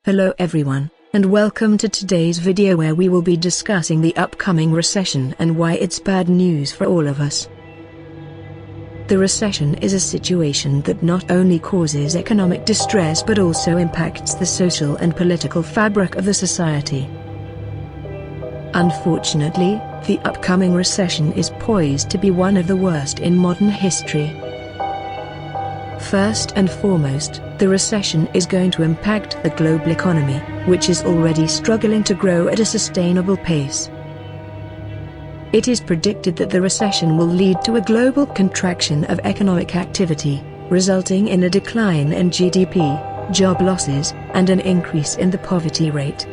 Hello everyone, and welcome to today's video where we will be discussing the upcoming recession and why it's bad news for all of us. The recession is a situation that not only causes economic distress but also impacts the social and political fabric of the society. Unfortunately, the upcoming recession is poised to be one of the worst in modern history. First and foremost, the recession is going to impact the global economy, which is already struggling to grow at a sustainable pace. It is predicted that the recession will lead to a global contraction of economic activity, resulting in a decline in GDP, job losses, and an increase in the poverty rate.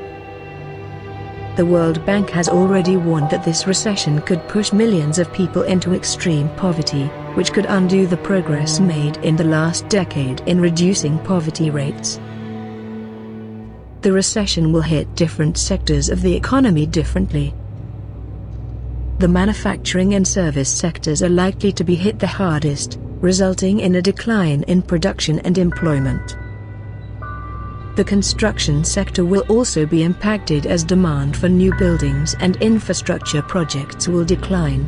The World Bank has already warned that this recession could push millions of people into extreme poverty, which could undo the progress made in the last decade in reducing poverty rates. The recession will hit different sectors of the economy differently. The manufacturing and service sectors are likely to be hit the hardest, resulting in a decline in production and employment. The construction sector will also be impacted as demand for new buildings and infrastructure projects will decline.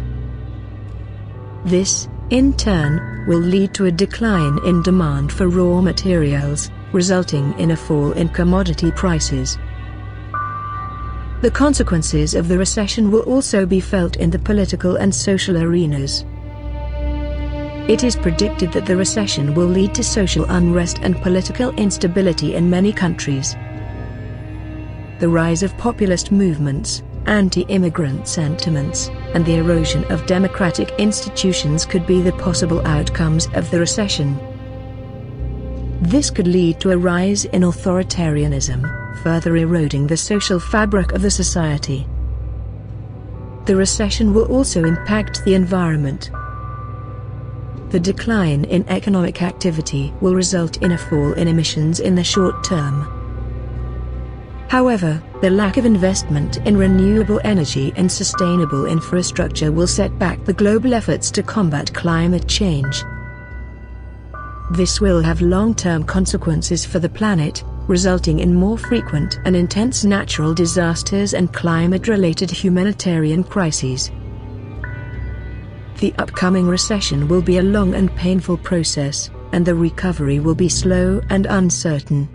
This, in turn, will lead to a decline in demand for raw materials, resulting in a fall in commodity prices. The consequences of the recession will also be felt in the political and social arenas. It is predicted that the recession will lead to social unrest and political instability in many countries. The rise of populist movements, anti-immigrant sentiments, and the erosion of democratic institutions could be the possible outcomes of the recession. This could lead to a rise in authoritarianism, further eroding the social fabric of the society. The recession will also impact the environment. The decline in economic activity will result in a fall in emissions in the short term. However, the lack of investment in renewable energy and sustainable infrastructure will set back the global efforts to combat climate change. This will have long-term consequences for the planet, resulting in more frequent and intense natural disasters and climate-related humanitarian crises. The upcoming recession will be a long and painful process, and the recovery will be slow and uncertain.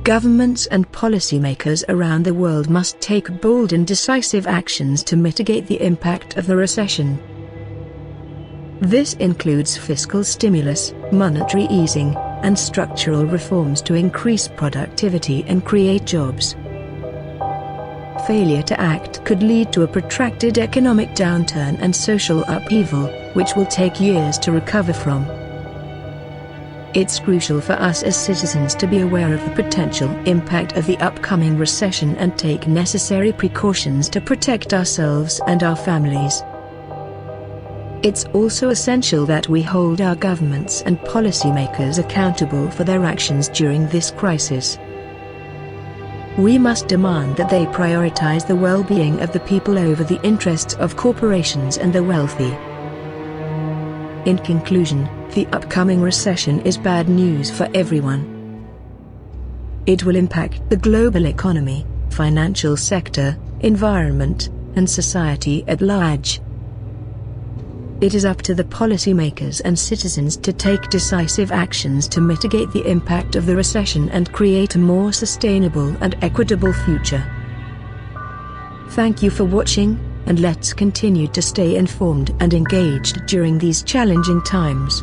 Governments and policymakers around the world must take bold and decisive actions to mitigate the impact of the recession. This includes fiscal stimulus, monetary easing, and structural reforms to increase productivity and create jobs. Failure to act could lead to a protracted economic downturn and social upheaval, which will take years to recover from. It's crucial for us as citizens to be aware of the potential impact of the upcoming recession and take necessary precautions to protect ourselves and our families. It's also essential that we hold our governments and policymakers accountable for their actions during this crisis. We must demand that they prioritize the well-being of the people over the interests of corporations and the wealthy. In conclusion, the upcoming recession is bad news for everyone. It will impact the global economy, financial sector, environment, and society at large. It is up to the policymakers and citizens to take decisive actions to mitigate the impact of the recession and create a more sustainable and equitable future. Thank you for watching, and let's continue to stay informed and engaged during these challenging times.